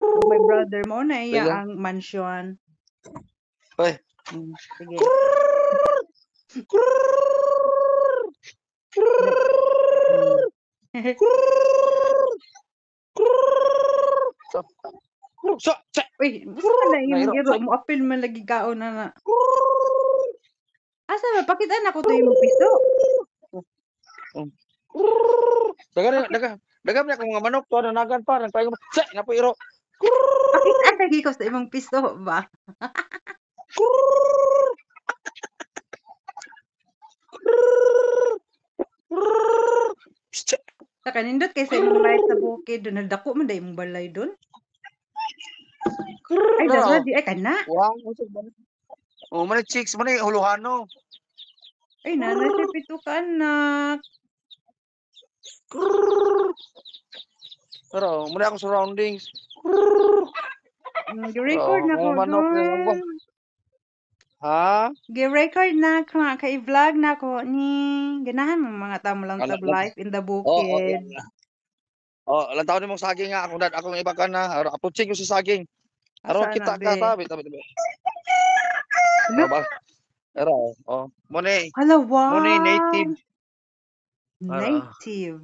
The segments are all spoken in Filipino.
O my brother mo na iya Sige. ang mansion. Hoy. Sige. So, Uy, gusto ka na imong nairo. iro mo apil man lagi kaon na. Asa ba pakita na ko to imong piso. Dagam na mga manok to nanagan pa nagpaingon. Sa na po iro. Pakita lagi ko sa imong piso ba. Sa kanindot kay sa imong life sa bukid doon nagdako man dai imong balay doon. Ay dara di ay kana. Wow, oh, man chicks man huluhano. Ay nanay siya pito ka anak. Pero muna ako surroundings. Gi-record na ko Mga manok na lang ba? doon. Ha? Gi-record na ko kay vlog na ko ni ganahan mo mga tamo lang tab Alam. life in the Oh, bukid. ilang taon mo saging nga ako dad akong iba ka na. Aputsing ko sa saging. Aron Asa na kita ka be? tabi. Hello? Ba? Pero Hala Muni wow. native. Native.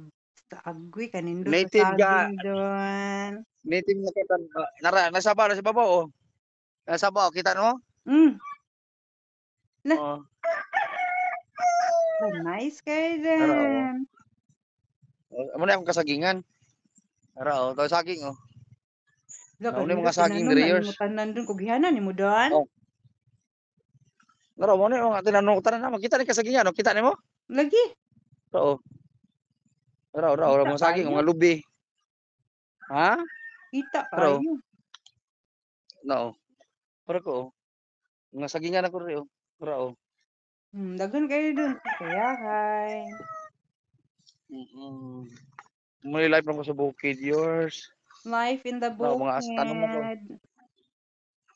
Sa agoy kanindot sa Native ga saging doon. native na kita. Nasa babaw oh. Nasa babaw kita no? Mm. Oh. Nice kay Pero din. muna akong kasagingan. Pero to saging oh. Lo Muna kanindot mga saging tinanom na dryers. nimo tanan doon kog gihanan nimo doon. Oh. Pero muna mga tinanong tanan na makita ni kasagingan no? Kita nimo? Lagi. Oo. Pero Kita mga saging kayo. mga lubi. Ha? Kita Pero kayo. no. Pero ko mga sagingan ako rin oh. Pero oh. Daghan kayo doon. Kaya kay. Muna live lang ko sa bukid yours. Life in the No, mga tanong na ko. bukid.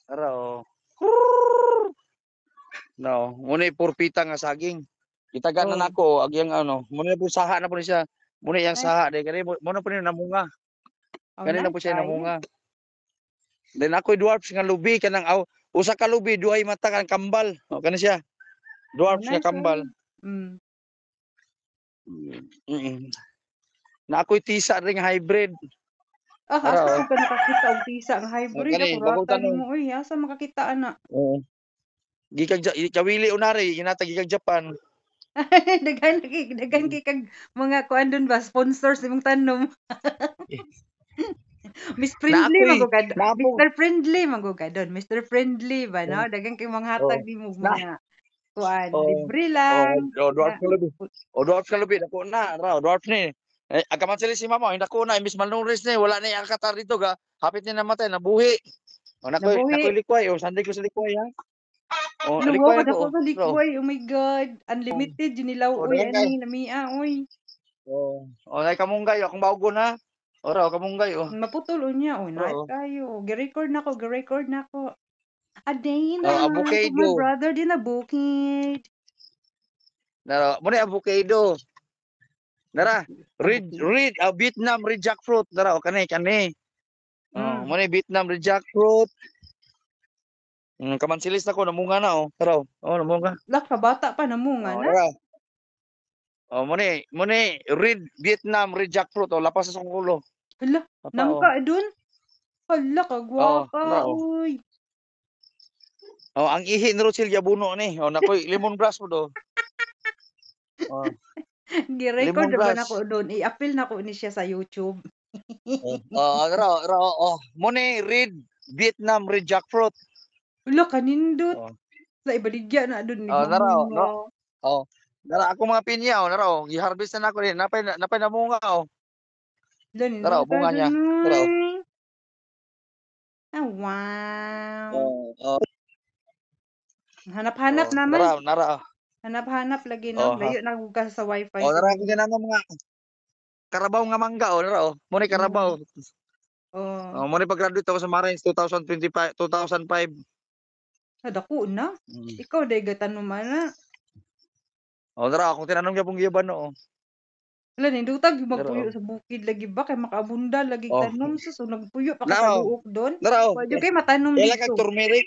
Pero no, muna purpita nga saging. Itaga na Oh. nako agyang ano, muna po saha na po ni siya. Muna yang Nice. saha de kani muna po ni namunga. Oh, Kani na nice po siya kayo. namunga. Then ako'y dwarfs nga lubi kanang usa ka lubi duhay mata kan kambal. O kani siya. Oh, Dwarfs nga nice kambal. kayo. Mm. Na ako'y tisa ring hybrid. Asa Ara mo ka nakakita og tisa nga hybrid kani ako bagong rata tanong. nimo uy asa makakita ana. Oo. Kawili unari ginatag gikag Japan. Daghan kay kag mga kuan doon ba sponsors imong tanom. Miss Na Friendly ako'y magugad. napong Mr. Friendly magugad doon. Mr. Friendly ba no? Daghan kay mga hatag oh. nimo Na mga kuan oh. libre lang. Dwarfs nga lubi. Dwarfs nga lubi dako na ra dwarfs ni. Agaman sila si mama, hindi ko na, imbis malnourished ni, wala na yung katar dito ga, hapit ni namatay, nabuhi. O nakoy Nabuhi. likway, o sanday ko sa likway ha. O Luwa likway ka ko, dako sa bro. likway. Oh my God. Unlimited yun nilaw. O Uy, dagan kay. ani, lamia, uy. O nay kamunggay, akong bawgon ha. O raw, kamunggay o. Maputol unya. Uy, nice Bro. kayo. Gi-record na ko, gi-record na ko. A day in the life of my Avocado. brother din na bukid. Nara, muna avocado. Nara, Abukid. Vietnam red jackfruit. Nara, o kani. O, Mm. muna Vietnam red jackfruit. Kamansilis na ko, namunga na o. Tara o, namunga. Lak, kabata pa namunga O, na. nara. Muni, red Vietnam, red jackfruit, o, lapas sa ulo. Hala, Papa, o. nangka doon. Hala, Oo, kagwapa, na, o. uy. Ang ihi ni Rochelle Yabuno ni. O, nakoy, lemongrass mo do. O, Gi-record na ba na ko lemongrass. doon. I-appeal na ko ni siya sa YouTube. Muni, red Vietnam, red jackfruit. Hala, kanindot. O, Sa ibaligya na doon ni nara, o, no. mamunga. O, nara, ako mga pinya, o, nara, o. I-harvest na ako rin. Napay na munga, o. Hala, Nara, nindot o, ka bunga doon, niya. Nara, o. uy. Ah, wow. O, Hanap-hanap naman. nara, o. Hanap-hanap lagi O, 'no, ha. layo na ka sa wifi O, nara, siguro. ako ganang mga karabaw nga mangga, o, nara, o. Muni karabaw. Mm. Oh, Muni pag-graduate ako sa Marines 2025, 2005. dako na. Mm. Ikaw day gatanom ana. O, tara, akong tinanong niya pong giyaban, no. Wala nindutag yung magpuyo Naro. sa bukid lagi ba kay makaabunda lagi Oh, tanom sus so nagpuyo pa ka sa naro. luok don. Naro. Wa jud kay matanom Kailan kag didto. turmeric?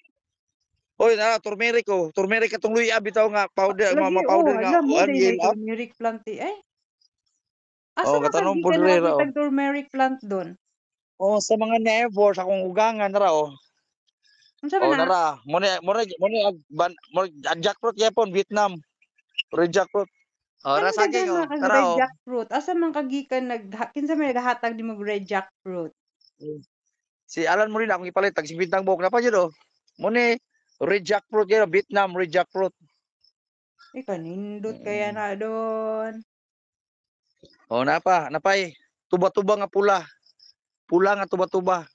Oy, na turmeric oh. Turmeric katong luya bitaw nga powder, Lagi powder nga hala mo day onion na up. turmeric plant ay. Asa Oh, man katanom po kagikan dire raw. nakakitag turmeric plant don? Oh, sa mga neighbors akong ugangan nara oh. Unsa man Oh, na nara. Mo ni ang jackfruit yapon Vietnam. Red jackfruit. Oh, anong nasaging daghan na oh. kag Tara red oh. jackfruit? Asa man kagikan kinsa may naghatag nimong red jackfruit? Mm. Si Alan mo rin akong ipalit tag 50 buok na pa jud oh. Mo ni red jackfruit yan, Vietnam red jackfruit. Kanindot kaya Mm. na don. Oh, napay. Tuba-tuba nga pula. Pula nga tuba-tuba.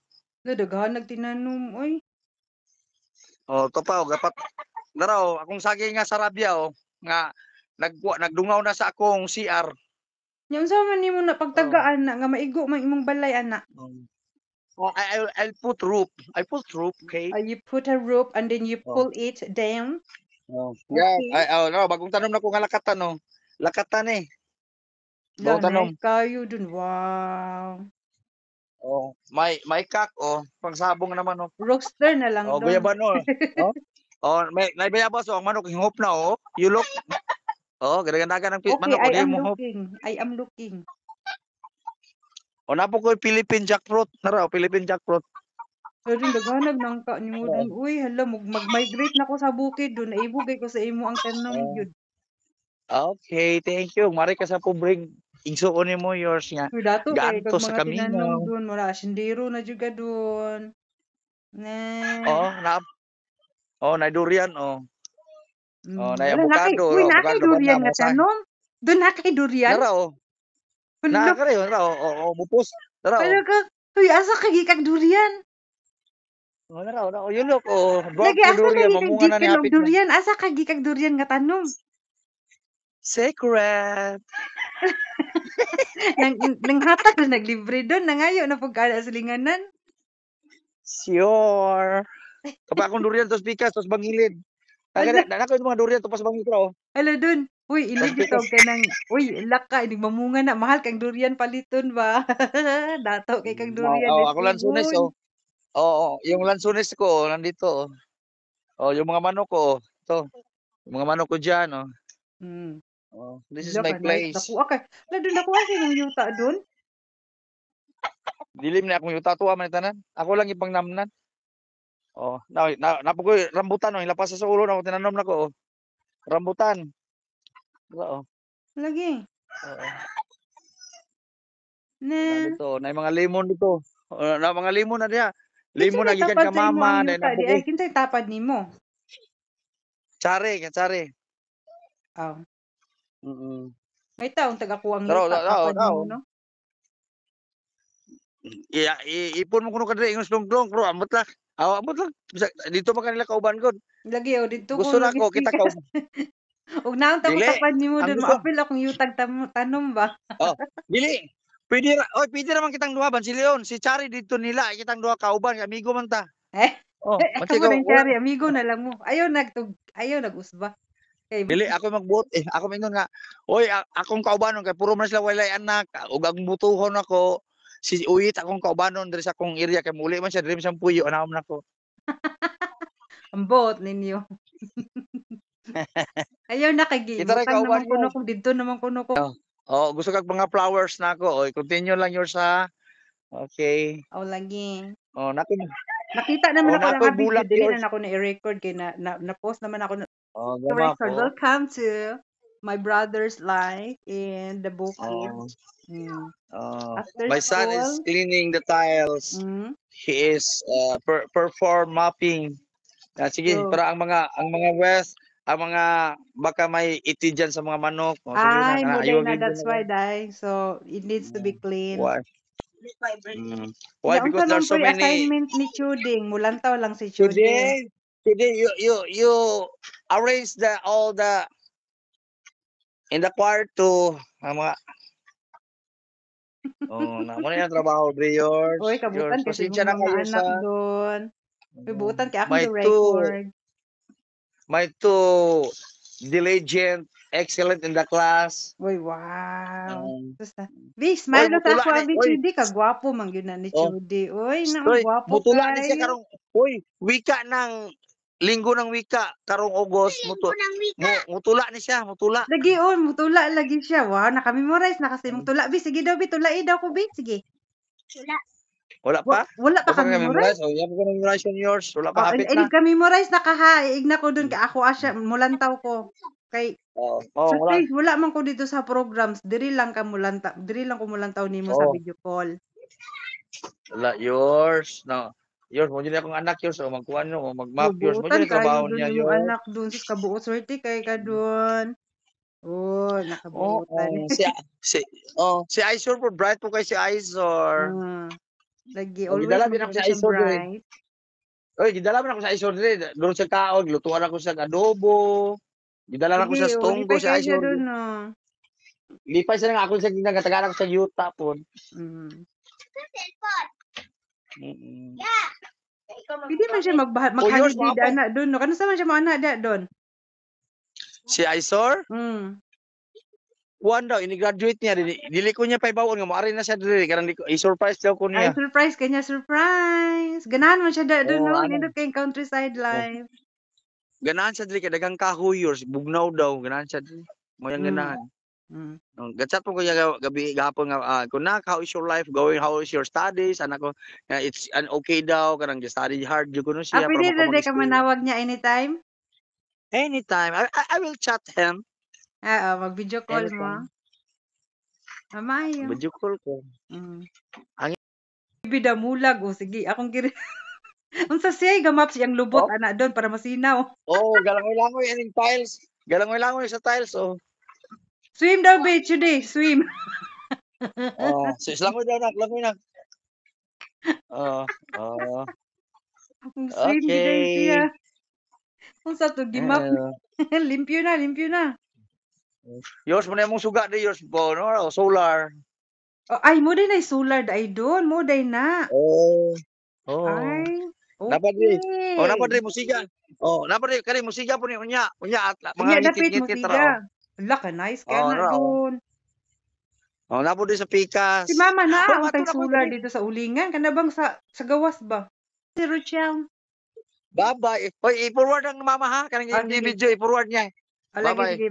Daghan nagtinanom oy. Oh, to pa oh, gapat. Dara oh, akong saging nga sarabya oh, nga nagdungaw na sa akong CR. Nya unsa man nimo na Oh. pagtagaan na nga maigo man imong balay ana? Oh, I'll put rope. I put rope, okay? You put a rope and then you Oh. pull it down. Oh. Yeah, Okay. no, bagong tanom na ko nga lakatan no. Lakatan eh. La Bagong tanom. nice kayo dun. Wow. Oh, may kak oh, pangsabong naman oh. Rockster na lang Oh, dun. guyaban oh. Oh. Oh, may bayabas oh, ang manok hingop na oh. You look. Oh, ganagan ng Okay, manok oh, I di am mo hop. looking. I am looking. O napo ko Philippine jackfruit. Nara, Philippine jackfruit. So dun daghanag nangka nimo Oo. dun. Uy, hala mag-migrate na ko sa bukid dun. Naibugay ko sa imo ang tanom Oh, gyud. okay, thank you. Mari ka sa pobring igsuon nimo yours nga. Uy, dato kay Gaanto kag sa mga tinanom kaminaw. dun. Wala sindiro na jud ka dun. Ne. Oo, na durian oh. Oh, na Wala na kay avocado, uy na kay avocado ba na durian mo nga sa. tanom. Dun na kay durian. Nara oh. Hala, Na kare nara oh, mupos. Nara hala oh. ka. Uy, asa kay gikag durian? Oh, nara oh, you look oh, dwarf Lagi na asa kay durian gikag mamunga na ni gikan og hapit na. durian? Asa kay gikag durian nga tanom? Secret. Nanghatag na naglibre dun. Nangayo na pag kada sa linganan. Sure. Kapag akong durian tos pikas tos bangilid. Ala, Na ko yung mga durian tos bangilid oh. ala dun. Uy, Tos ili pikas. bitog ka ng, uy, laka, inig mamunga na, mahal kang durian paliton ba? Dato kay kang durian, Ako lansunis desibon. oh. Oo, yung lansunis ko oh, nandito oh. Oh, yung mga manok ko oh. Ito, yung mga manok ko diyan oh. Hmm, Oh, this is hala my ka, nice. place. Nakuha ka. Ala dun, nakuha siya ng yuta dun. Dilim na akong yuta tuwa man tanan. Ako lang ipang namnan. Oh, napugoy rambutan oh, ilapas sa ulo na ako tinanom na ko oh. Rambutan. Oo. Lagi. Oo. Na, Nandito, na mga lemon dito. Na mga lemon na diha. kinsa Lemon na may gikan tapad ka sa imo ang mama, na yuta di napugoy. ay, kinsay tapad nimo? Tsare, tsare. Aw, Mm. may taong taga-kuha ang Pero yuta, tapad daw. nimo, no? Ipon mo kuno kadiri ingos dongdong bro, ambot lang. Ambot lang. Dito pa kanila kauban gud. Lagi, o, dito ko Gusto na ko kita nag-speaker. ka. Ug naon ta ko Dili. tapad nimo Ang dun, gusto. maapil akong yutag tanom ba? Oh, dili. Pwede naman kitang duha ban si Leon, si Chari dito nila, kitang duha kauban, amigo man ta. Eh, Oh, manti amo ko ng wala. tiyari, amigo na lang mo. Ayaw nag-usba. Kay Dili ako magbuot eh. Ako mingon nga, oy, akong kaubanon kay puro man sila walay anak, ug ang butuhon ako si Uyit akong kaubanon diri sa akong area kay muli man siya diri sa puyo anam nako. ambot ninyo. Ayaw na kay Kita ray giibutang kauban naman mo. kuno kung didto naman kuno ko. Oh, oh, gusto kag mga flowers nako. Oy, continue lang yours ha. Okay. Aw lagi. Oh, nako. Nakita naman Oh, ako lang nakoy nga video, bulak dili yours. na nako na-i-record kay na-post naman ako Oh, to gama record. po. Welcome to my brother's life in the bukid. Oh, Mm. oh. After My son is school, cleaning the tiles. mm, He is perform mopping. Sige, so, para ang mga west, ang mga baka may iti diyan sa mga manok. O sige na, ay, kana muday ayaw na, gyud that's na. why, dai. So, it needs to be clean. Why? Why? Nya Because unsa man there's so po'y many. assignment ni Chuding? Mulantaw lang si Chuding. Today you arrange all the in the kwarto ang mga na mo na yung trabaho dre Uy, yours kabutan kasi pasensya imong na mga kayo anak sa doon. Uy, butan kay akong may two record. may two diligent excellent in the class. Uy, wow. Um, Sus na. Bi, oy, smile na sa mutula ako, ni. abi, Oy, Chudi. Kagwapo, man yun na ni oh, Chudi. Uy, na, ang oy, gwapo mutula ni siya kayo. karong, oy, wika ng linggo ng wika karong August mutula ni siya, mutula. Lagi, oh, mutula lagi siya. Wow, nakamemorize na kasi mong tula. Bi, sige daw, Bi, tulain daw ko, Bi. Sige. Wala pa? Wala pa Basta ka ka memorize? memorize. Oh, yan ko memorize yung yours. Wala Oh, pa hapit inig na. ka memorize na ka ha. Iigna ko dun ka ako asya. Mulantaw ko. Kay, Oh, sa wala. stage, wala man ko dito sa programs. Diri lang ka mulanta. Diri lang ko mulantaw nimo sa Oh, video call. wala yours. No. Yours mo dili akong anak yours o magkuan no, o mag-map yours mo Bubuutan dili kayo trabaho dun niya yung yours. anak dun. Sus, kabuo swerte kay ka dun. Oh, Oh, nakabuutan. si si Isor po bright po kay si Isor. Lagi, O always gidala din man ako po sa siyang Isor dire. bright. Oy, gidala man ako sa Isor dire. Doon sa kaog, lutuan ako sa adobo. Gidala na ako Lagi, sa oh, Stonggo lipay si kayo siya Isor. dun, no. Lipay sila nga ako sa ginagatagan ako sa Utah po. Mm. Mm. Pwede man siya O yours mag-holiday mo da pa. na dun, no. Kano sa man siya mga anak da dun? Si Isor? Kuan daw, ini-graduate niya. Dili ko niya pa ibawon nga moari na siya diri karang i-surprise daw ko Ay, niya. surprise kanya, surprise. Ganahan man siya da dun, Oh, no. ano? Nindot kayong countryside Oh. life. Ganahan siya diri kay daghang kahoy yours, bugnaw daw, ganahan siya diri. Mo yang Mm. ganahan. Mm. Gatchat po ko gabi gahapon nga kung how is your life going, how is your studies, anak ko, it's an okay daw karang study hard jud kuno siya para Pwede na ka makamag-eskwela. manawag niya anytime? Anytime, I will chat him. Mag-video call mo. Anytime. Mamayo. Video call ko. Ang Bida mulag, o sige, akong giri. Unsa siya, gamap siyang lubot, oh, anak doon, para masinaw. galangoy-langoy ining tiles. Galangoy-langoy sa tiles Swim daw, bitch, today, swim. Langoy daw nak, langoy nak. Oh, Swim, gid siya. okay. Unsa to, gimap. Limpyo na, limpyo na. Yours mo na mong suga di yours po, no? Solar. Ay, mo din ay solar da ay doon, mo day na. Oh. Ay, Dapat di. Dapat okay. di musiga. Dapat di kani musiga po ni unya at mga Unya dapit mo ngitit-ngitit siga. ra. Ala ka nice ka na No. doon. Dapat di sa pikas. Si mama na ang Ato tay na ko solar dito sa ulingan, kana bang sa gawas ba? Si Rochelle. Bye-bye. Oy, i-forward ang mama ha. Kanang Sige. video, i-forward niya. Lagi Bye-bye. sige.